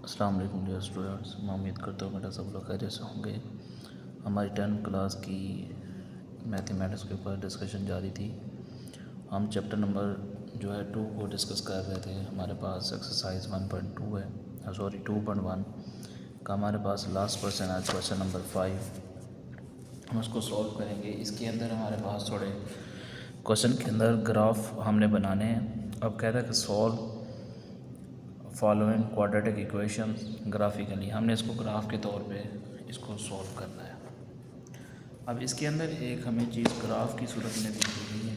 अस्सलाम वालेकुम dear students. मैं उम्मीद करता हूँ बेटा सब लोग खैरियत से होंगे। हमारी 10th क्लास की मैथमेटिक्स के ऊपर डिस्कशन जारी थी। हम चैप्टर नंबर जो है 2 को डिस्कस कर रहे थे। हमारे पास एक्सरसाइज 1.2 है, सॉरी 2.1 का हमारे पास लास्ट क्वेश्चन है, क्वेश्चन नंबर 5। हम उसको सॉल्व करेंगे। इसके अंदर हमारे पास थोड़े क्वेश्चन के अंदर ग्राफ हमने बनाने हैं। अब कहता है कि solve following quadratic equation graphically. हमने इसको ग्राफ के तौर पे इसको सॉल्व करना है। अब इसके अंदर एक हमें चीज़ ग्राफ की सूरत में दी गई है।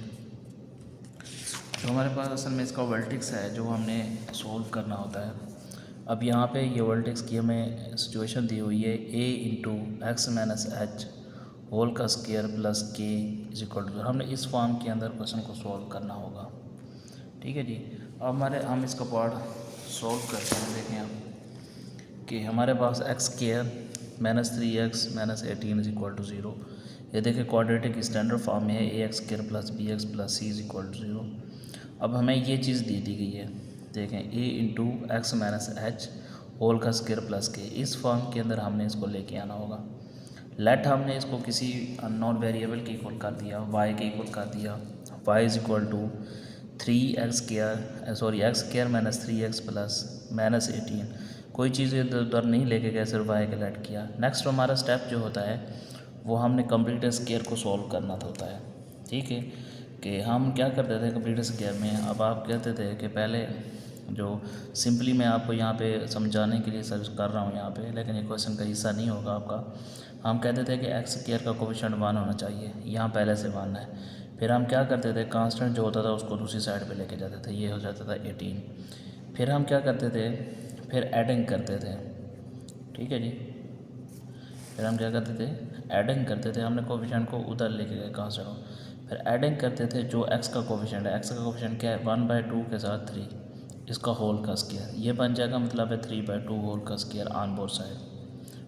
जो हमारे पास असल में इसका वर्टेक्स है जो हमने सॉल्व करना होता है। अब यहाँ पे ये वर्टेक्स की हमें सिचुएशन दी हुई है a into x minus h whole का square plus k is equal to. हमने इस फॉर्म के अंदर क्वेश्चन को सॉल्व करना होगा। ठीक है जी। अब हम इसका पार्ट सॉल्व करते हैं। देखें आप कि हमारे पास X square minus 3x minus 18 is equal to 0। ये देखें क्वाड्रेटिक स्टैंडर्ड फॉर्म में है A X square plus B X plus C is equal to 0। अब हमें ये चीज़ दी गई है। देखें a into x minus h whole का स्क्वायर प्लस के, इस फॉर्म के अंदर हमने इसको लेके आना होगा। लेट हमने इसको किसी अननोन वेरिएबल के इक्वल कर दिया, y के इक्वल कर दिया। y is equal to 3x square minus 3x plus minus 18। कोई चीज़ इधर उधर नहीं लेके गए, सिर्फ y का लेट किया। नेक्स्ट हमारा स्टेप जो होता है वो हमने कंप्लीट स्क्वायर को सॉल्व करना होता है। ठीक है कि हम क्या करते थे कंप्लीट स्क्वायर में। अब आप कहते थे कि पहले जो सिंपली मैं आपको यहाँ पे समझाने के लिए सर्च कर रहा हूँ यहाँ पे, लेकिन ये क्वेश्चन का हिस्सा नहीं होगा आपका। हम कहते थे कि एक्स स्क्वायर का कोफिशिएंट 1 होना चाहिए, यहाँ पहले से 1 है। फिर हम क्या करते थे, कांस्टेंट जो होता था उसको दूसरी साइड पे लेके जाते थे, ये हो जाता था 18। फिर हम क्या करते थे, फिर एडिंग करते थे। ठीक है जी। फिर हम क्या करते थे, एडिंग करते थे। हमने कोफिशिएंट को उधर लेके गए कांस्टेंट को, फिर एडिंग करते थे जो एक्स का कोफिशिएंट है। एक्स का कोफिशिएंट क्या है, 1/2 के साथ 3, इसका होल का स्क्वायर। ये बन जाएगा, मतलब है 3/2 होल का स्क्वायर ऑन बोथ साइड।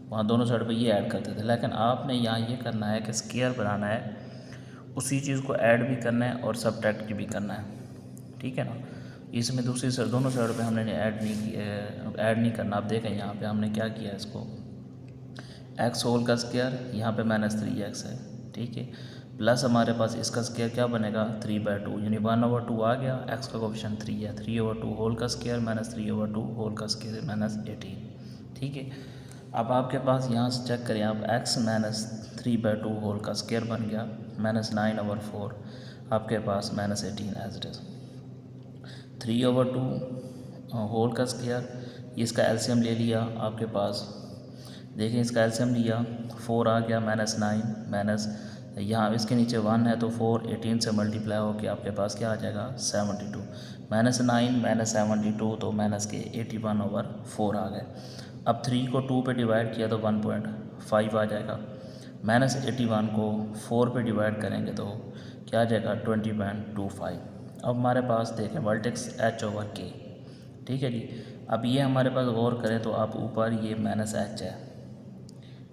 वहाँ दोनों साइड पे ये ऐड करते थे। लेकिन आपने यहाँ ये करना है कि स्क्वायर बनाना है, उसी चीज़ को ऐड भी करना है और सब्ट्रैक्ट भी करना है। ठीक है ना। इसमें दूसरी साइड दोनों साइड पे हमने ऐड नहीं करना। आप देखें यहाँ पे हमने क्या किया, इसको एक्स होल का स्क्वायर, यहाँ पे -3x है। ठीक है, प्लस हमारे पास इसका स्क्वायर क्या बनेगा 3/2, यानी 1/2 आ गया। एक्स का कोफिशिएंट 3 है, 3/2 होल का स्क्वायर माइनस 3/2 होल का स्क्वायर माइनस 18। ठीक है। अब आपके पास यहाँ से चेक करें आप, x माइनस 3/2 होल का स्क्वायर बन गया -9/4, आपके पास -18 एज इट इज़। 3/2 होल का स्क्वायर, इसका एलसीएम ले लिया आपके पास। देखिए इसका एलसीएम लिया, 4 आ गया -9 माइनस, यहाँ इसके नीचे 1 है तो 4 18 से मल्टीप्लाई होकर आपके पास क्या आ जाएगा 72। -9 -72 तो माइनस के 81/4 आ गए। अब 3 को 2 पे डिवाइड किया तो 1.5 आ जाएगा। -81 को 4 पे डिवाइड करेंगे तो क्या आ जाएगा 20.25। अब हमारे पास देखें वर्टेक्स h/k। ठीक है जी। अब ये हमारे पास गौर करें तो आप ऊपर ये -h है।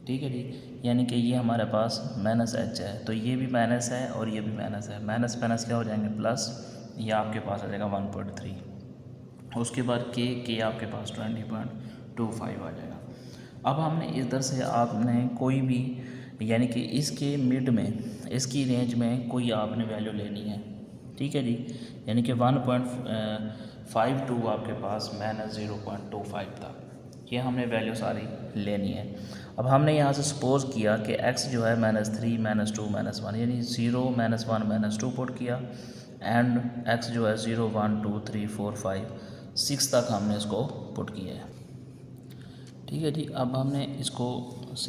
ठीक है जी, यानी कि ये हमारे पास -h है, तो ये भी माइनस है और ये भी माइनस है। माइनस माइनस क्या हो जाएंगे प्लस, ये आपके पास आ जाएगा 1.3। उसके बाद के आपके पास 20.25 आ जाएगा। अब हमने इधर से आपने कोई भी, यानी कि इसके मिड में, इसकी रेंज में कोई आपने वैल्यू लेनी है। ठीक है जी, यानी कि 1.52 आपके पास -0.25 था, ये हमने वैल्यू सारी लेनी है। अब हमने यहाँ से सपोज़ किया कि x जो है -3 -2 -1, यानी 0 -1 -2 पुट किया, एंड x जो है 0 1 2 3 4 5 6 तक हमने इसको पुट किया है। ठीक है जी। अब हमने इसको,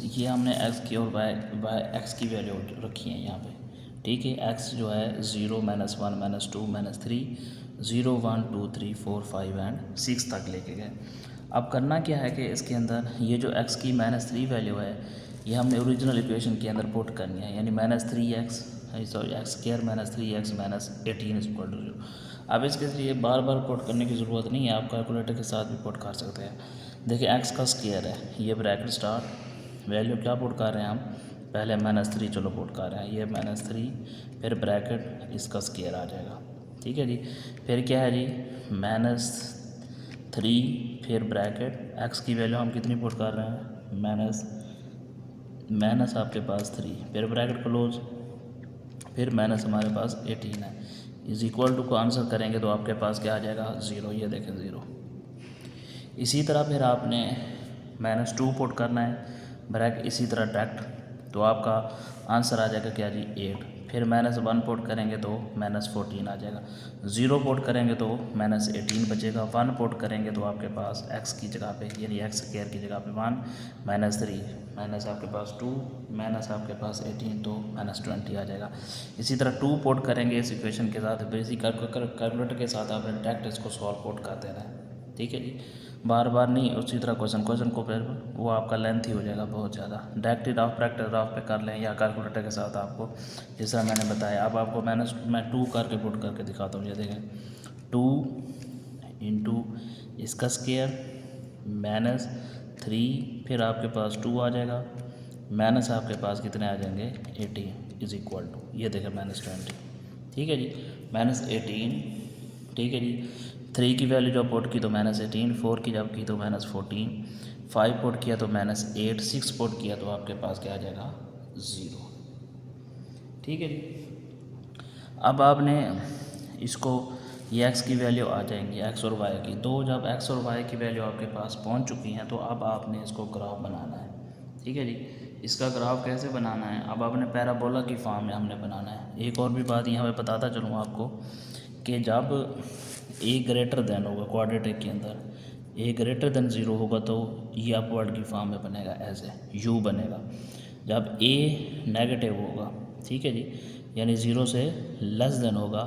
ये हमने x की और y x की वैल्यू रखी है यहाँ पे। ठीक है, x जो है 0 -1 -2 -3 0 1 2 3 4 5 एंड 6 तक लेके गए। अब करना क्या है कि इसके अंदर ये जो x की -3 वैल्यू है, ये हमने ओरिजिनल इक्वेशन के अंदर पुट करनी है, यानी -3x x square -3x -18 is equal to 0। अब इसके लिए बार बार पुट करने की ज़रूरत नहीं है, आप कैलकुलेटर के साथ भी पुट कर सकते हैं। देखिए x का स्क्वायर है, ये ब्रैकेट स्टार्ट, वैल्यू क्या पुट कर रहे हैं हम, पहले -3 चलो पुट कर रहे हैं, ये -3, फिर ब्रैकेट इसका स्क्वायर आ जाएगा। ठीक है जी। फिर क्या है जी फिर ब्रैकेट एक्स की वैल्यू हम कितनी पुट कर रहे हैं, माइनस आपके पास 3, फिर ब्रैकेट क्लोज, फिर माइनस हमारे पास 18 है, इज इक्वल टू को आंसर करेंगे तो आपके पास क्या आ जाएगा, 0। ये देखें 0। इसी तरह फिर आपने -2 पुट करना है, ब्रैकेट इसी तरह डायरेक्ट, तो आपका आंसर आ जाएगा क्या जी, 8। फिर -1 पुट करेंगे तो -14 आ जाएगा, 0 पुट करेंगे तो -18 बचेगा, 1 पुट करेंगे तो आपके पास x की जगह पे यानी x स्क्वायर की जगह पे 1, -3, माइनस आपके पास 2, माइनस आपके पास 18 तो -20 आ जाएगा। इसी तरह 2 पुट करेंगे इस इक्वेशन के साथ, बेसिक कैलकुलेटर के साथ आपने डायरेक्ट इसको सॉल्व पुट कर देना है, ठीक है जी, बार बार नहीं। उसी तरह क्वेश्चन को फिर वो आपका लेंथ ही हो जाएगा बहुत ज़्यादा, डायरेक्ट रफ प्रैक्टिस रफ पे कर लें या कैलकुलेटर के साथ आपको, जैसा मैंने बताया। अब आपको मैं 2 करके पुट करके दिखाता हूँ, ये देखें 2 इंटू इसका स्क्वायर -3, फिर आपके पास 2 आ जाएगा, माइनस आपके पास कितने आ जाएंगे 18 इज इक्वल टू, ये देखें -20, ठीक है जी, -18, ठीक है जी। 3 की वैल्यू जब पुट की तो -18, 4 की जब की तो -14, 5 पुट किया तो -8, 6 पुट किया तो आपके पास क्या आ जाएगा 0, ठीक है जी। अब आपने इसको ये x की वैल्यू आ जाएंगी x और y की, तो जब x और y की वैल्यू आपके पास पहुंच चुकी हैं तो अब आपने इसको ग्राफ बनाना है, ठीक है जी। इसका ग्राफ कैसे बनाना है, अब आपने पैराबोला की फॉर्म में हमने बनाना है। एक और भी बात यहाँ पे बताता चलूँ आपको कि जब a ग्रेटर देन होगा क्वाड्रेटिक के अंदर, a ग्रेटर देन 0 होगा तो ये अपवर्ड की फॉर्म में बनेगा, ऐसे u बनेगा। जब a नेगेटिव होगा, ठीक है जी, यानी 0 से लेस देन होगा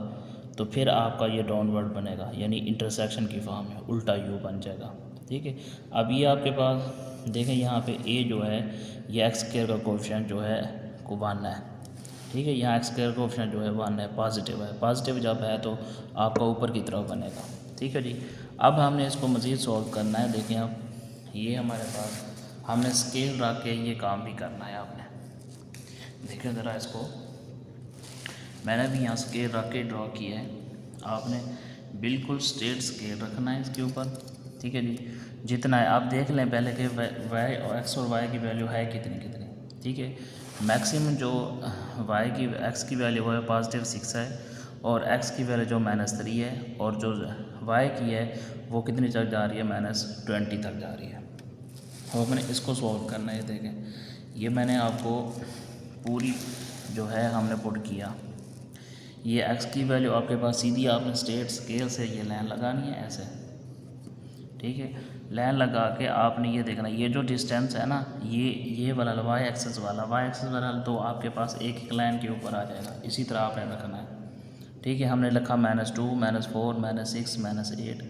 तो फिर आपका ये डाउनवर्ड बनेगा, यानी इंटरसेक्शन की फॉर्म में उल्टा u बन जाएगा, ठीक है। अब ये आपके पास देखें यहाँ पे a जो है ये एक्स स्क्वायर का कोएफिशिएंट जो है को 1 है, ठीक है। यहाँ एक्स स्क्वायर कोएफिशिएंट जो है 1 है, पॉजिटिव है, पॉजिटिव जब है तो आपका ऊपर की तरफ बनेगा, ठीक है जी। अब हमने इसको मज़ीद सॉल्व करना है। देखें अब ये हमारे पास हमने स्केल रख के ये काम भी करना है आपने, देखें ज़रा इसको, मैंने भी यहाँ स्केल रख के ड्रॉ किया है, आपने बिल्कुल स्ट्रेट स्केल रखना है इसके ऊपर, ठीक है जी। जितना है आप देख लें पहले कि वाई और एक्स और वाई की वैल्यू है कितनी, ठीक है। मैक्सिमम जो वाई की एक्स की वैल्यू है +6 है और एक्स की वैल्यू जो -3 है, और जो वाई की है वो कितनी तक जा रही है, -20 तक जा रही है। और मैंने इसको सॉल्व करना है, देखें ये मैंने आपको पूरी जो है हमने पुट किया, ये x की वैल्यू आपके पास सीधी आपने स्ट्रेट स्केल से ये लाइन लगानी है ऐसे, ठीक है। लाइन लगा के आपने ये देखना, ये जो डिस्टेंस है ना ये वाला y एक्सेस वाला तो आपके पास एक लाइन के ऊपर आ जाएगा, इसी तरह आपने रखना है, ठीक है। हमने लिखा -2, -4, -6, -8,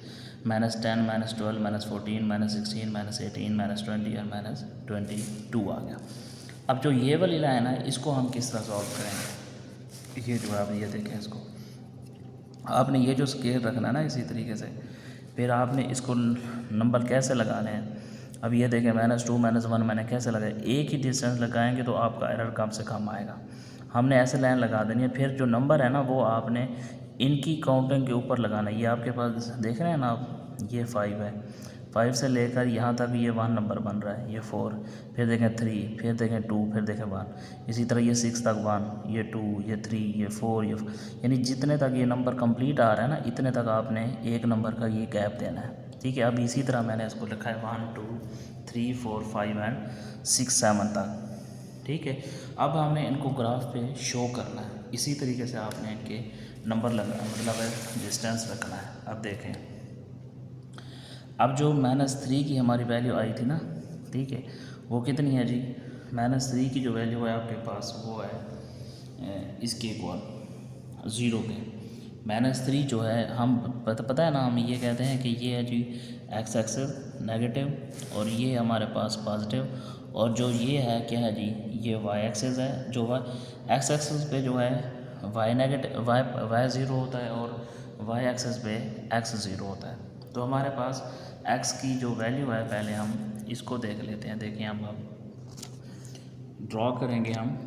-10, -12, -14, -16, -18, -20 और -22 आ गया। अब जो ये वाली लाइन है इसको हम किस तरह सॉल्व करेंगे, ये जो आप ये देखें इसको, आपने ये जो स्केल रखना है ना इसी तरीके से, फिर आपने इसको नंबर कैसे लगाने हैं। अब ये देखें -2, -1 मैंने कैसे लगाया, एक ही डिस्टेंस लगाएंगे तो आपका एरर कम से कम आएगा। हमने ऐसे लाइन लगा देनी है, फिर जो नंबर है ना वो आपने इनकी काउंटिंग के ऊपर लगाना है। ये आपके पास देख रहे हैं ना आप, ये 5 है, 5 से लेकर यहाँ तक ये 1 नंबर बन रहा है, ये 4, फिर देखें 3, फिर देखें 2, फिर देखें 1, इसी तरह ये 6 तक 1, ये 2, ये 3, ये 4, ये यानी जितने तक ये नंबर कंप्लीट आ रहा है ना इतने तक आपने एक नंबर का ये गैप देना है, ठीक है। अब इसी तरह मैंने इसको लिखा है 1, 2, 3, 4, 5 एंड 6, 7 तक, ठीक है। अब हमें इनको ग्राफ पे शो करना है, इसी तरीके से आपने इनके नंबर लगना मतलब डिस्टेंस रखना है। अब देखें, अब जो -3 की हमारी वैल्यू आई थी ना, ठीक है, वो कितनी है जी, -3 की जो वैल्यू है आपके पास वो है इसके इक्वल 0 के। -3 जो है हम पता है ना, हम ये कहते हैं कि ये है जी एक्स एक्सेस नेगेटिव और ये हमारे पास पॉजिटिव, और जो ये है क्या है जी, ये वाई एक्सेस है, जो एक्स एक्सेस पे जो है वाई नेगेटिव वाई 0 होता है और वाई एक्सेस पे एक्स 0 होता है। तो हमारे पास एक्स की जो वैल्यू है पहले हम इसको देख लेते हैं। देखिए हम अब ड्रॉ करेंगे हम,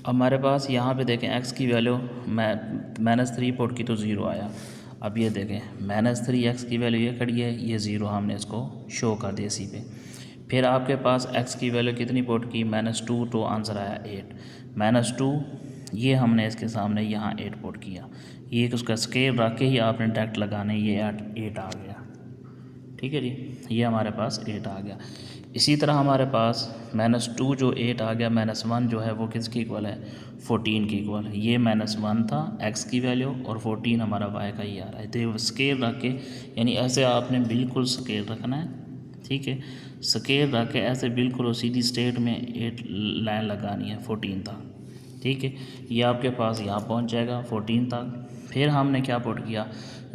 हमारे पास यहाँ पे देखें एक्स की वैल्यू -3 पुट की तो 0 आया। अब ये देखें -3x की वैल्यू ये खड़ी है, ये 0 हमने इसको शो कर दिया इसी पे। फिर आपके पास x की वैल्यू कितनी पुट की, -2, तो आंसर आया 8। -2 ये हमने इसके सामने यहाँ 8 पुट किया, ये उसका स्केल रख के ही आपने डायरेक्ट लगाने, ये 8 आ गया। ठीक है जी, ये हमारे पास 8 आ गया। इसी तरह हमारे पास -2 जो 8 आ गया, -1 जो है वो किसकी इक्वल है, 14 की इक्वल है। ये -1 था x की वैल्यू और 14 हमारा y का ही आ रहा है। तो स्केल रख के, यानी ऐसे आपने बिल्कुल स्केल रखना है। ठीक है, स्केल रख के ऐसे बिल्कुल सीधी स्ट्रेट में 8 लाइन लगानी है 14 तक। ठीक है, ये आपके पास यहाँ पहुँच जाएगा 14 तक। फिर हमने क्या पुट किया,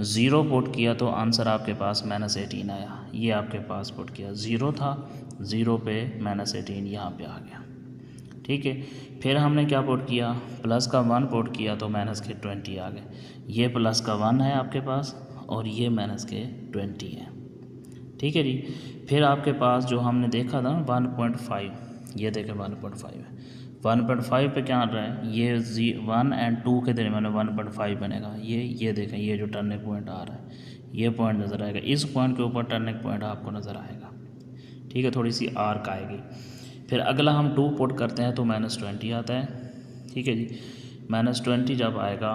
0 पुट किया तो आंसर आपके पास -18 आया। ये आपके पास पुट किया, 0 था, 0 पे -18 यहाँ पे आ गया। ठीक है, फिर हमने क्या पुट किया, प्लस का 1 पुट किया तो -20 आ गए। ये प्लस का 1 है आपके पास और ये -20 है। ठीक है जी, फिर आपके पास जो हमने देखा था 1.5, ये देखें 1.5 है। 1.5 पे क्या आ रहा है, ये 1 और 2 के दरमियान 1.5 बनेगा। ये देखें, ये जो टर्निंग पॉइंट आ रहा है, ये पॉइंट नज़र आएगा, इस पॉइंट के ऊपर टर्निंग पॉइंट आपको नज़र आएगा। ठीक है, थोड़ी सी आर्क आएगी। फिर अगला हम 2 पुट करते हैं तो -20 आता है। ठीक है जी, -20 जब आएगा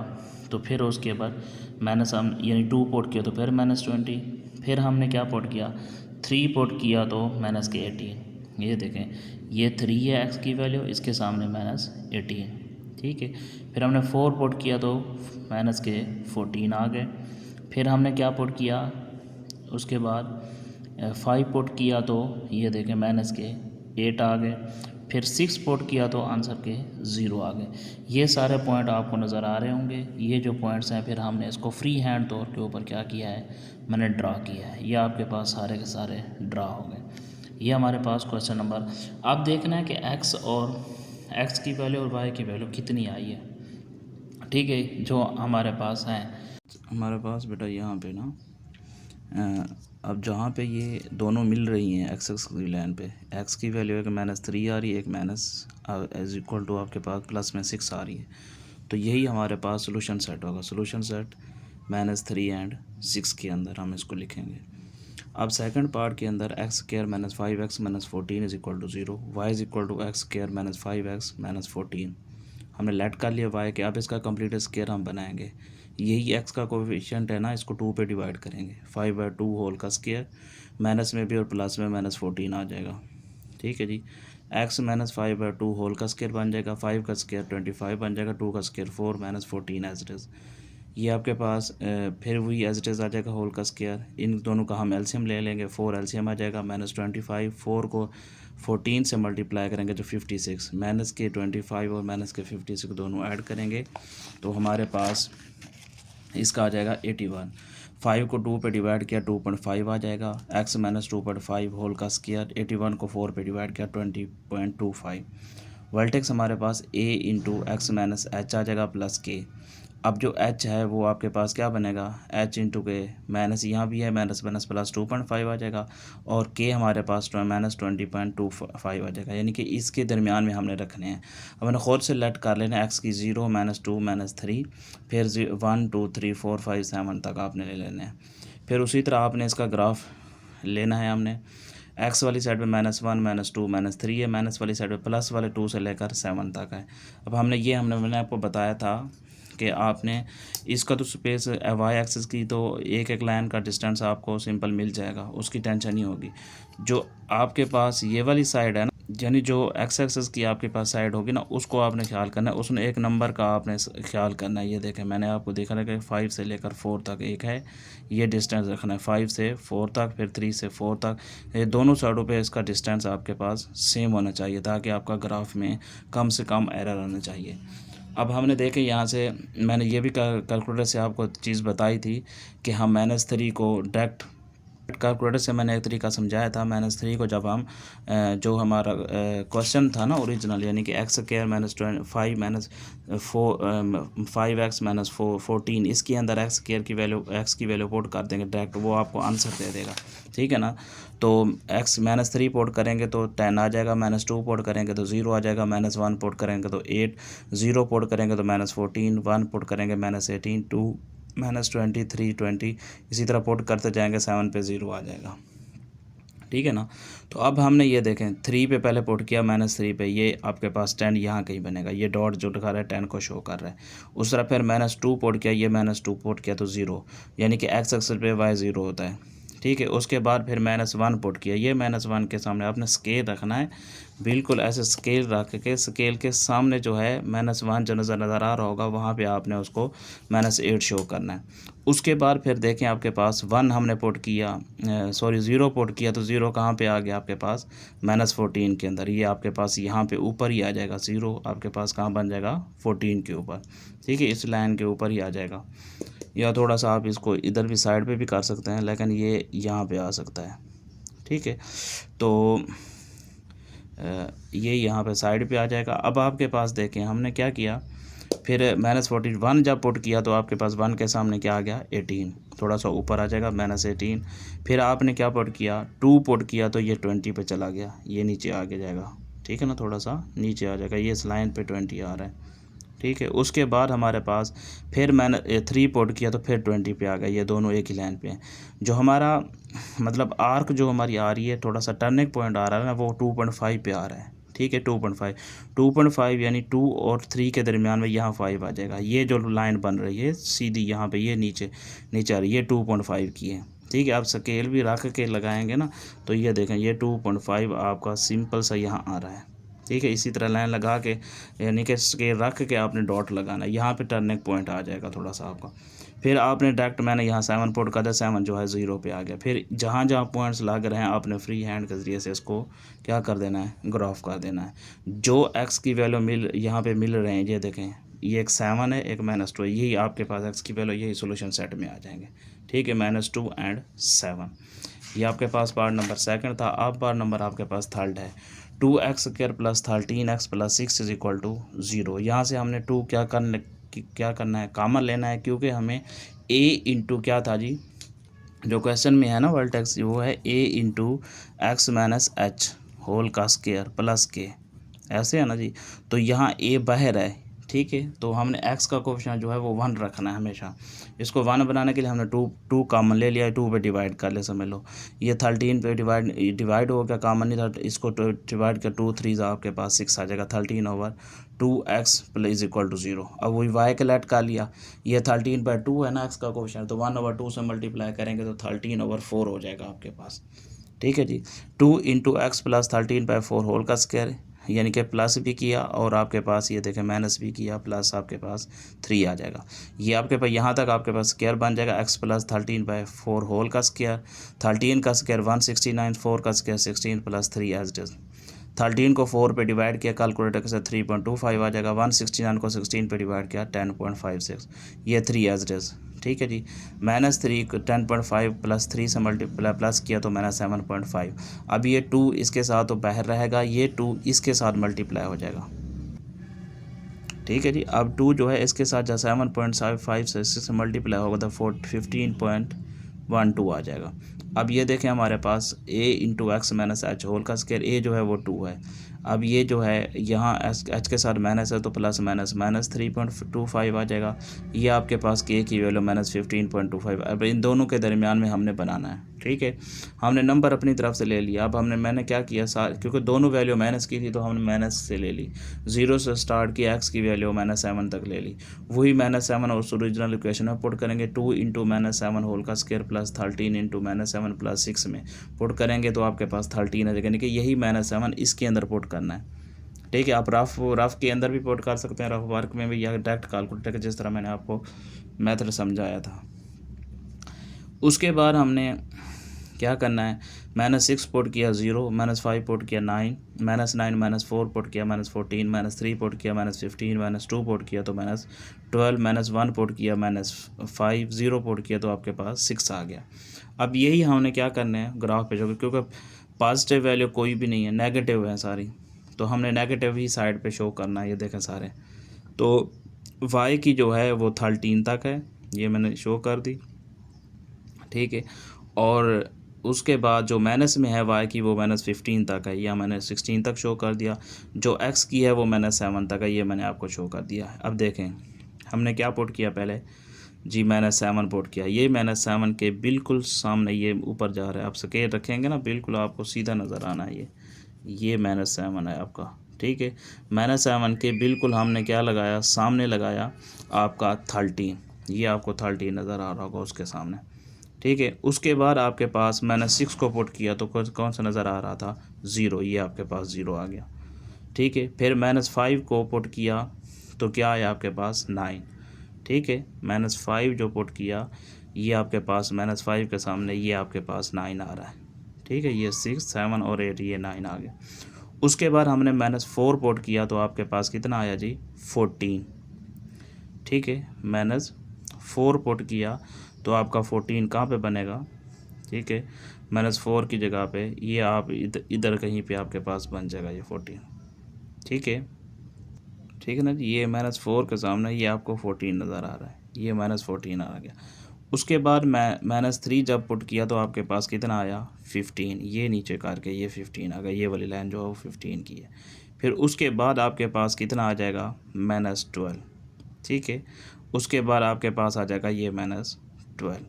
तो फिर उसके बाद माइनस हम यानी 2 पुट किया तो फिर -20। फिर हमने क्या पुट किया, 3 पुट किया तो -18। ये देखें, ये 3 है x की वैल्यू, इसके सामने -18। ठीक है, फिर हमने 4 पुट किया तो -14 आ गए। फिर हमने क्या पुट किया, उसके बाद 5 पुट किया तो ये देखें -8 आ गए। फिर 6 पुट किया तो आंसर के 0 आ गए। ये सारे पॉइंट आपको नज़र आ रहे होंगे। ये जो पॉइंट्स हैं फिर हमने इसको फ्री हैंड तौर के ऊपर क्या किया है, मैंने ड्रा किया है। ये आपके पास सारे के सारे ड्रा हो गए। ये हमारे पास क्वेश्चन नंबर। अब देखना है कि x की वैल्यू और y की वैल्यू कितनी आई है। ठीक है, जो हमारे पास है, हमारे पास बेटा यहाँ पे ना अब जहाँ पे ये दोनों मिल रही हैं एक्स की लाइन पे, x की वैल्यू एक -3 आ रही है, एक एज इक्वल टू आपके पास प्लस में 6 आ रही है। तो यही हमारे पास सोल्यूशन सेट होगा। सोल्यूशन सेट -3 और 6 के अंदर हम इसको लिखेंगे। अब सेकंड पार्ट के अंदर x² - 5x - 14 is equal to 0, y is equal to x² - 5x - 14। हमने लेट कर लिया y के। अब इसका कंप्लीट स्क्वायर हम बनाएंगे। यही x का कोएफिशिएंट है ना, इसको 2 पे डिवाइड करेंगे। 5/2 होल का स्क्वायर, माइनस में भी और प्लस में -14 आ जाएगा। ठीक है जी, x - 5/2 होल का स्क्वायर बन जाएगा, 5 का स्क्वायर 25 बन जाएगा, 2 का स्क्वायर 4 -14 एज इट इज़। ये आपके पास फिर वही एज इट इज़ आ जाएगा होल का स्क्वायर। इन दोनों का हम एलसीएम ले लेंगे, 4 एलसीएम आ जाएगा, -25, 4 को 14 से मल्टीप्लाई करेंगे तो 56, माइनस के 25 और माइनस के 56 दोनों ऐड करेंगे तो हमारे पास इसका आ जाएगा 81। 5 को 2 पे डिवाइड किया 2.5 आ जाएगा, x - 2.5 होल का स्क्वायर। 81 को 4 पे डिवाइड किया 20.25। वर्टेक्स हमारे पास a into x minus h आ जाएगा प्लस k। अब जो h है वो आपके पास क्या बनेगा, h इंटू के माइनस यहाँ भी है, माइनस माइनस प्लस 2.5 आ जाएगा और k हमारे पास -20.25 आ जाएगा। यानी कि इसके दरमियान में हमने रखने हैं। अब मैंने खुद से लेट कर लेना x की 0 -2 -3, फिर 1 2 3 4 5 7 तक आपने ले लेने हैं। फिर उसी तरह आपने इसका ग्राफ लेना है। हमने x वाली साइड पे -1 -2 -3 है, माइनस वाली साइड पे प्लस वाले 2 से लेकर 7 तक है। अब मैंने आपको बताया था कि आपने इसका तो स्पेस वाई एक्सिस की तो एक एक लाइन का डिस्टेंस आपको सिंपल मिल जाएगा, उसकी टेंशन नहीं होगी। जो आपके पास ये वाली साइड है ना, यानी जो एक्स एक्सिस की आपके पास साइड होगी ना, उसको आपने ख्याल करना है, उसमें एक नंबर का आपने ख्याल करना है। ये देखें, मैंने आपको देखा था कि 5 से लेकर 4 तक एक है, ये डिस्टेंस रखना है 5 से 4 तक, फिर 3 से 4 तक। ये दोनों साइडों पे इसका डिस्टेंस आपके पास सेम होना चाहिए ताकि आपका ग्राफ में कम से कम एरर आना चाहिए। अब हमने देखे यहाँ से, मैंने ये भी कैलकुलेटर से आपको चीज़ बताई थी कि हम -3 को डायरेक्ट कैलकुलेटर से मैंने एक तरीका समझाया था। -3 को जब हम जो हमारा क्वेश्चन था ना ओरिजिनल, यानी कि x² - 5x - 14, इसके अंदर x² की वैल्यू पुट कर देंगे डायरेक्ट, वो आपको आंसर दे देगा। ठीक है ना, तो x -3 पुट करेंगे तो 10 आ जाएगा, -2 पुट करेंगे तो 0 आ जाएगा, -1 पुट करेंगे तो 8, 0 पुट करेंगे तो -14, 1 पुट करेंगे -18, 2 -23 20 इसी तरह पुट करते जाएंगे, 7 पे 0 आ जाएगा, ठीक है ना। तो अब हमने ये देखें 3 पे पहले पुट किया -3 पे, ये आपके पास 10 यहाँ कहीं बनेगा, ये डॉट जो दिखा रहा है 10 को शो कर रहा है। उस तरह फिर -2 पुट किया, ये -2 पुट किया तो 0, यानी कि x एक्सिस पे y 0 होता है, ठीक है। उसके बाद फिर -1 पुट किया, ये -1 के सामने आपने स्केल रखना है, बिल्कुल ऐसे स्केल रख के स्केल के सामने जो है -1 जो नज़र आ रहा होगा वहाँ पे आपने उसको -8 शो करना है। उसके बाद फिर देखें आपके पास 1 हमने पुट किया, सॉरी 0 पुट किया, तो 0 कहाँ पे आ गया आपके पास -14 के अंदर, ये आपके पास यहाँ पे ऊपर ही आ जाएगा, 0 आपके पास कहाँ बन जाएगा 14 के ऊपर, ठीक है, इस लाइन के ऊपर ही आ जाएगा। या थोड़ा सा आप इसको इधर भी साइड पे भी कर सकते हैं, लेकिन ये यहाँ पे आ सकता है, ठीक है। तो ये यहाँ पे साइड पे आ जाएगा। अब आपके पास देखें हमने क्या किया, फिर -41 जब पुट किया तो आपके पास 1 के सामने क्या आ गया 18, थोड़ा सा ऊपर आ जाएगा -18। फिर आपने क्या पुट किया 2 पुट किया तो ये 20 पे चला गया, ये नीचे आगे जाएगा, ठीक है ना, थोड़ा सा नीचे आ जाएगा, ये इस लाइन पे 20 आ रहा है, ठीक है। उसके बाद हमारे पास फिर मैंने 3 पुट किया तो फिर 20 पे आ गया, ये दोनों एक ही लाइन पे हैं। जो हमारा मतलब आर्क जो हमारी आ रही है, थोड़ा सा टर्निंग पॉइंट आ रहा है ना, वो 2.5 पे आ रहा है, ठीक है, 2.5 यानी 2 और 3 के दरमियान में यहाँ 5 आ जाएगा। ये जो लाइन बन रही है सीधी यहाँ पे, ये नीचे नीचे आ रही है, ये 2.5 की है, ठीक है। आप स्केल भी रख के लगाएंगे ना तो ये देखें ये 2.5 आपका सिंपल सा यहाँ आ रहा है, ठीक है। इसी तरह लाइन लगा के यानी कि स्केल रख के आपने डॉट लगाना है, यहाँ पे टर्निंग पॉइंट आ जाएगा थोड़ा सा आपका। फिर आपने डायरेक्ट मैंने यहाँ 7 पुट कर दिया, 7 जो है 0 पे आ गया। फिर जहाँ जहाँ पॉइंट्स लग रहे हैं आपने फ्री हैंड के ज़रिए से इसको क्या कर देना है, ग्राफ कर देना है। जो एक्स की वैल्यू यहाँ पे मिल रहे हैं, ये देखें ये एक 7 है, एक -2 है, यही आपके पास एक्स की वैल्यू यही सोल्यूशन सेट में आ जाएंगे, ठीक है, -2 एंड 7। ये आपके पास पार्ट नंबर सेकंड था। अब पार्ट नंबर आपके पास थर्ड है, 2x² + 13x + 6 = 0। यहाँ से हमने 2 क्या करना है, कॉमन लेना है, क्योंकि हमें a इंटू क्या था जी, जो क्वेश्चन में है ना वर्टेक्स, वो है a into x minus h whole का स्क्वायर प्लस के, ऐसे है ना जी। तो यहाँ a बाहर है, ठीक है, तो हमने x का कोफिशिएंट जो है वो 1 रखना है हमेशा। इसको 1 बनाने के लिए हमने 2 कॉमन ले लिया, 2 पे डिवाइड कर ले, समझ लो ये 13 पे डिवाइड हो गया, कॉमन नहीं था, इसको डिवाइड कर 2 3 आपके पास 6 आ जाएगा, 13/2x = 0। अब वही y का लेट कर लिया, ये 13/2 है ना x का कोफिशिएंट, तो 1/2 से मल्टीप्लाई करेंगे तो 13/4 हो जाएगा आपके पास, ठीक है जी। 2 इंटू एक्स + 13/4 होल का स्क्वायर, यानी कि प्लस भी किया और आपके पास ये देखें माइनस भी किया, प्लस आपके पास 3 आ जाएगा। ये आपके पास यहाँ तक आपके पास स्क्वायर बन जाएगा, x + 13/4 होल का स्क्वायर, 13 का स्क्वायर 169, 4 का स्क्वायर 16 + 3 एज इट इज। 13 को 4 पे डिवाइड किया कैलकुलेटर के साथ 3.25 आ जाएगा, 169 को 16 पे डिवाइड किया 10.56, ये 3 एज इट इज, ठीक है जी। -3 को 10.5 + 3 से मल्टीप्लाई प्लस किया तो -7.5। अब ये 2 इसके साथ तो बाहर रहेगा, ये 2 इसके साथ मल्टीप्लाई हो जाएगा, ठीक है जी। अब 2 जो है इसके साथ जब 7.5 से इससे मल्टीप्लाई होगा तो 15.12 आ जाएगा। अब ये देखें हमारे पास a into x minus h whole का स्क्वायर, a जो है वो 2 है। अब ये जो है यहाँ h के साथ माइनस है तो प्लस माइनस 3.25 आ जाएगा। ये आपके पास k की वैल्यू -15.25। अब इन दोनों के दरमियान में हमने बनाना है, ठीक है। हमने नंबर अपनी तरफ से ले लिया। अब मैंने क्या किया, क्योंकि दोनों वैल्यू माइनस की थी तो हमने माइनस से ले ली, 0 से स्टार्ट किया, x की वैल्यू -7 तक ले ली, वही -7 उस ओरिजिनल इक्वेशन में पुट करेंगे। 2 इंटू -7 होल का स्क्वायर + 13 इंटू -7 + 6 में पुट करेंगे तो आपके पास 13 है, यानी कि यही -7 इसके अंदर पुट करना है, ठीक है। आप रफ के अंदर भी पुट कर सकते हैं, रफ वर्क में भी, या डायरेक्ट कैलकुलेटर के जिस तरह मैंने आपको मेथड समझाया था। उसके बाद हमने क्या करना है, -6 पुट किया 0, -5 पुट किया 9, -9 -4 पुट किया -14, -3 पुट किया -15, -2 पुट किया तो -12, -1 पुट किया -5, 0 पुट किया तो आपके पास 6 आ गया। अब यही हमने क्या करना है ग्राफ पे, जो क्योंकि पॉजिटिव वैल्यू कोई भी नहीं है, नेगेटिव है सारी, तो हमने नेगेटिव ही साइड पे शो करना है। ये देखें सारे, तो y की जो है वो 13 तक है, ये मैंने शो कर दी, ठीक है। और उसके बाद जो माइनस में है y की वो -15 तक है, या मैंने 16 तक शो कर दिया। जो x की है वो -7 तक है, ये मैंने आपको शो कर दिया। अब देखें हमने क्या पुट किया, पहले जी -7 पुट किया, ये -7 के बिल्कुल सामने ये ऊपर जा रहा है। आप स्केल रखेंगे ना बिल्कुल आपको सीधा नज़र आना है ये -7 है आपका, ठीक है। -7 के बिल्कुल हमने क्या लगाया, सामने लगाया आपका 13, ये आपको 13 नज़र आ रहा होगा उसके सामने, ठीक है। उसके बाद आपके पास -6 को पुट किया तो कौन सा नज़र आ रहा था, 0, ये आपके पास 0 आ गया, ठीक है। फिर -5 को पुट किया तो क्या आया आपके पास, 9, ठीक है। -5 जो पुट किया ये आपके पास -5 के सामने ये आपके पास 9 आ रहा है, ठीक है। ये 6, 7 और 8 ये 9 आ गया। उसके बाद हमने -4 पुट किया तो आपके पास कितना आया जी, 14, ठीक है। -4 पुट किया तो आपका 14 कहाँ पे बनेगा, ठीक है। -4 की जगह पे ये आप इधर कहीं पे आपके पास बन जाएगा ये 14, ठीक है, ठीक है ना जी। ये -4 के सामने ये आपको 14 नज़र आ रहा है, ये -14 आ गया। उसके बाद -3 जब पुट किया तो आपके पास कितना आया, 15, ये नीचे करके ये 15 आ गया, ये वाली लाइन जो है वो 15 की है। फिर उसके बाद आपके पास कितना आ जाएगा, -12, ठीक है। उसके बाद आपके पास आ जाएगा ये -12।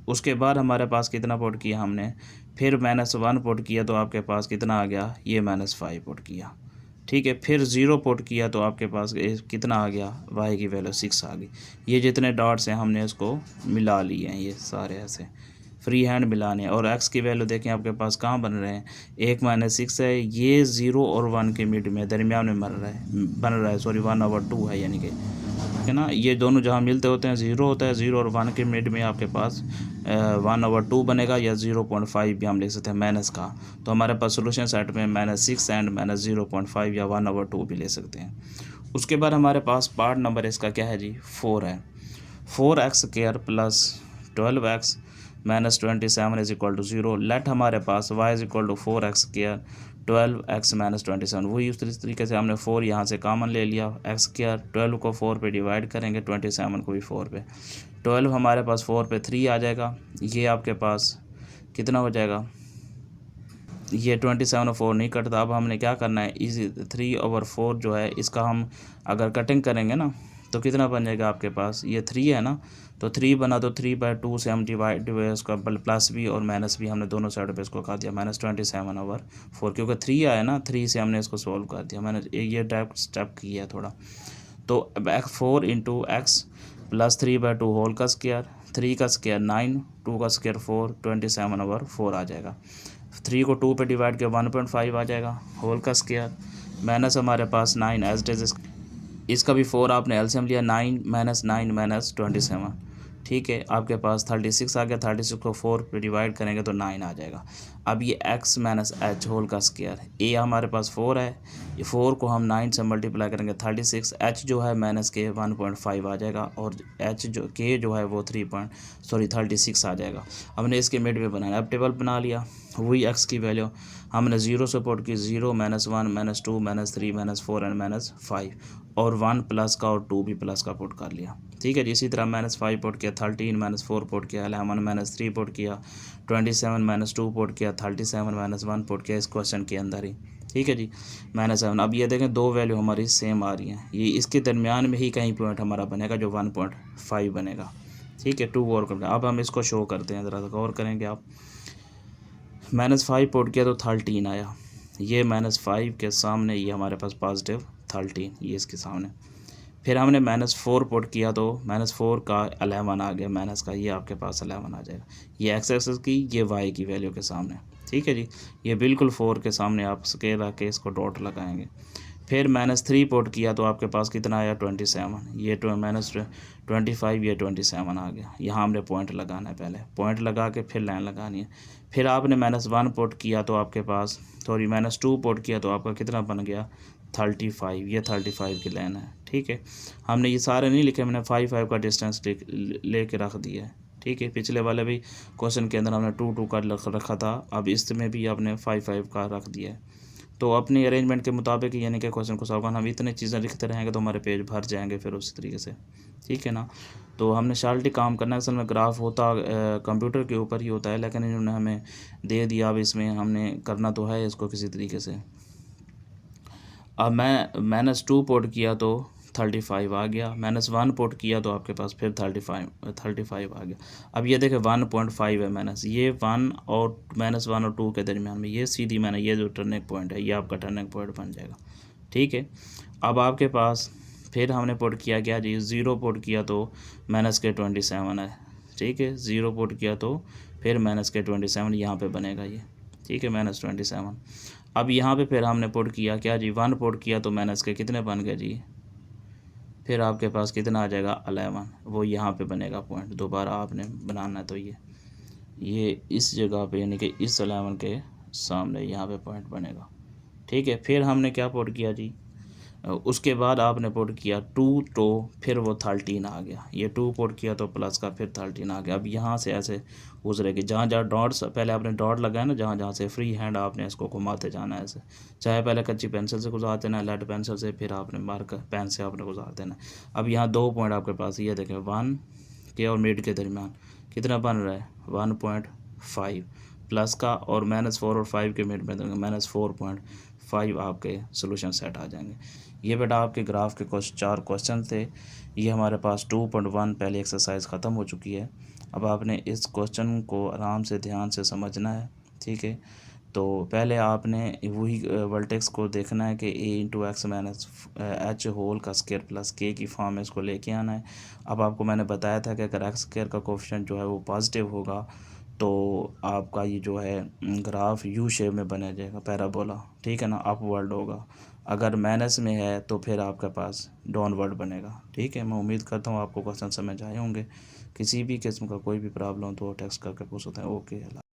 उसके बाद हमारे पास कितना पुट किया हमने, फिर -1 पुट किया तो आपके पास कितना आ गया, ये -5 पुट किया, ठीक है। फिर 0 पुट किया तो आपके पास कितना आ गया, y की वैल्यू 6 आ गई। ये जितने डॉट्स हैं हमने इसको मिला लिए हैं, ये सारे ऐसे फ्री हैंड मिलाने। और x की वैल्यू देखें आपके पास कहाँ बन रहे हैं, 1 -6 है, ये 0 और 1 के मिड में दरमियान में बन रहा है सॉरी 1/2 है, यानी कि है ना, ये दोनों जहाँ मिलते होते हैं 0 होता है, 0 और 1 के मिड में आपके पास 1/2 बनेगा, या 0.5 भी हम लिख सकते हैं माइनस का। तो हमारे पास सोल्यूशन सेट में -6 एंड -0.5 या 1/2 भी ले सकते हैं। उसके बाद हमारे पास पार्ट नंबर इसका क्या है जी, 4 है। 4x² plus 12x -27 is equal to 0। Let हमारे पास y is equal to 4x² 12x -27, वही उस तरीके से हमने 4 यहाँ से कॉमन ले लिया, x², 12 को 4 पे डिवाइड करेंगे, 27 को भी 4 पे, 12 हमारे पास 4 पे 3 आ जाएगा, ये आपके पास कितना हो जाएगा, ये 27 और 4 नहीं कटता। अब हमने क्या करना है, इस 3/4 जो है इसका हम अगर कटिंग करेंगे ना तो कितना बन जाएगा आपके पास, ये 3 है ना, तो 3 बना तो 3/2 से हम डिवाइड उसका प्लस भी और माइनस भी हमने दोनों साइड पे इसको कर दिया, -27/4, क्योंकि 3 आया ना, 3 से हमने इसको सॉल्व कर दिया, मैंने ये डायरेक्ट स्टेप किया थोड़ा। तो अब 4 × x प्लस 3/2 होल का स्क्वायर, 3 का स्क्वायर 9, 2 का स्क्वायर 4, 27/4 आ जाएगा। 3 को 2 पे डिवाइड किया 1.5 आ जाएगा, होल का स्क्वायर माइनस हमारे पास 9 एज इट इज, इसका भी 4 आपने एलसीएम लिया, 9 - 9 - 27, ठीक है। आपके पास 36 आ गया, 36 को 4 पे डिवाइड करेंगे तो 9 आ जाएगा। अब ये x - h होल का स्क्वायर, a हमारे पास 4 है, ये 4 को हम 9 से मल्टीप्लाई करेंगे 36, h जो है -k 1.5 आ जाएगा, और h जो k जो है वो 36 आ जाएगा। हमने इसके मिड में बनाया, अब टेबल बना लिया, वही x की वैल्यू हमने 0 से पुट की, 0 -1 -2 -3 -4 एंड -5, और 1 प्लस का और 2 भी प्लस का पुट कर लिया, ठीक है जी। इसी तरह -5 पुट किया, 13 -4 पुट किया, 11 -3 पुट किया, 27 -2 पुट किया, 37 -1 पुट किया, इस क्वेश्चन के अंदर ही, ठीक है जी, -7। अब ये देखें दो वैल्यू हमारी सेम आ रही हैं, ये इसके दरमियान में ही कहीं पॉइंट हमारा बनेगा जो 1.5 बनेगा, ठीक है। 2 और कर, अब हम इसको शो करते हैं, ज़रा गौर करेंगे आप। -5 पुट किया तो 13 आया, ये -5 के सामने ये हमारे पास पॉजिटिव 13, ये इसके सामने। फिर हमने -4 पुट किया तो -4 का 11 आ गया, माइनस का, ये आपके पास 11 आ जाएगा, ये x एक्सिस की, ये y की वैल्यू के सामने, ठीक है जी। ये बिल्कुल 4 के सामने आप स्केल आके इसको डॉट लगाएंगे। फिर -3 पुट किया तो आपके पास कितना आया, 27, ये -25, ये 27 आ गया। यहाँ हमने पॉइंट लगाना है, पहले पॉइंट लगा के फिर लाइन लगानी है। फिर आपने -1 पुट किया तो आपके पास सॉरी -2 पुट किया तो आपका कितना बन गया, 35, ये 35 की लाइन है, ठीक है। हमने ये सारे नहीं लिखे, मैंने 5 का डिस्टेंस ले के रख दिया है, ठीक है। पिछले वाले भी क्वेश्चन के अंदर हमने 2 का रखा था, अब इसमें भी आपने 5 का रख दिया है। तो अपनी अरेंजमेंट के मुताबिक यानी कि क्वेश्चन को सॉल्व करना, हम इतनी चीज़ें लिखते रहेंगे तो हमारे पेज भर जाएंगे फिर उसी तरीके से, ठीक है ना। तो हमने शार्टली काम करना है, असल में ग्राफ होता कंप्यूटर के ऊपर ही होता है, लेकिन इन्होंने हमें दे दिया, अब इसमें हमने करना तो है इसको किसी तरीके से। अब मैं -2 पुट किया तो 35 आ गया, -1 पुट किया तो आपके पास फिर 35 आ गया। अब ये देखें 1.5 है माइनस, ये 1 और -1 और 2 के दरमियान में, ये सीधी मैंने ये जो टर्निंग पॉइंट है ये आपका टर्निंग पॉइंट बन जाएगा। ठीक है, अब आपके पास फिर हमने पुट किया क्या जी, 0 पुट किया तो -27 है। ठीक है, 0 पुट किया तो फिर -27 यहाँ पे बनेगा ये। ठीक है, -27। अब यहाँ पे फिर हमने पुट किया क्या जी, 1 पुट किया तो माइनस के कितने बन गए जी, फिर आपके पास कितना आ जाएगा 11, वो यहाँ पे बनेगा पॉइंट। दोबारा आपने बनाना है तो ये इस जगह पे यानी कि इस 11 के सामने यहाँ पे पॉइंट बनेगा। ठीक है, फिर हमने क्या पुट किया जी, उसके बाद आपने पुट किया 2 तो फिर वो 13 आ गया। ये 2 पुट किया तो प्लस का फिर 13 आ गया। अब यहाँ से ऐसे गुजरेगी, जहाँ जहाँ डॉट्स पहले आपने डॉट लगाया ना, जहाँ जहाँ से फ्री हैंड आपने इसको घुमाते जाना है ऐसे, चाहे पहले कच्ची पेंसिल से गुजार देना, लेड पेंसिल से, फिर आपने मार्कर पेन से आपने गुजार देना। अब यहाँ 2 पॉइंट आपके पास, ये देखें 1 के और मिड के दरमियान कितना बन रहा है 1.5 प्लस का, और -4 और 5 के मिड में -4.5 आपके सोल्यूशन सेट आ जाएंगे। ये बेटा आपके ग्राफ के 4 क्वेश्चन थे। ये हमारे पास 2.1 पहली एक्सरसाइज ख़त्म हो चुकी है। अब आपने इस क्वेश्चन को आराम से ध्यान से समझना है। ठीक है, तो पहले आपने वही वर्टेक्स को देखना है कि a × x - h होल का स्क्वायर प्लस k की फॉर्म में इसको लेके आना है। अब आपको मैंने बताया था कि अगर x स्क्वायर का कोफिशिएंट जो है वो पॉजिटिव होगा तो आपका ये जो है ग्राफ यू शेप में बना जाएगा, पैराबोला। ठीक है ना, अपवर्ड होगा। अगर माइनस में है तो फिर आपके पास डाउनवर्ड बनेगा। ठीक है, मैं उम्मीद करता हूँ आपको क्वेश्चन समझ आए होंगे। किसी भी किस्म का कोई भी प्रॉब्लम तो टेक्स्ट करके पूछ सकते हैं। ओके।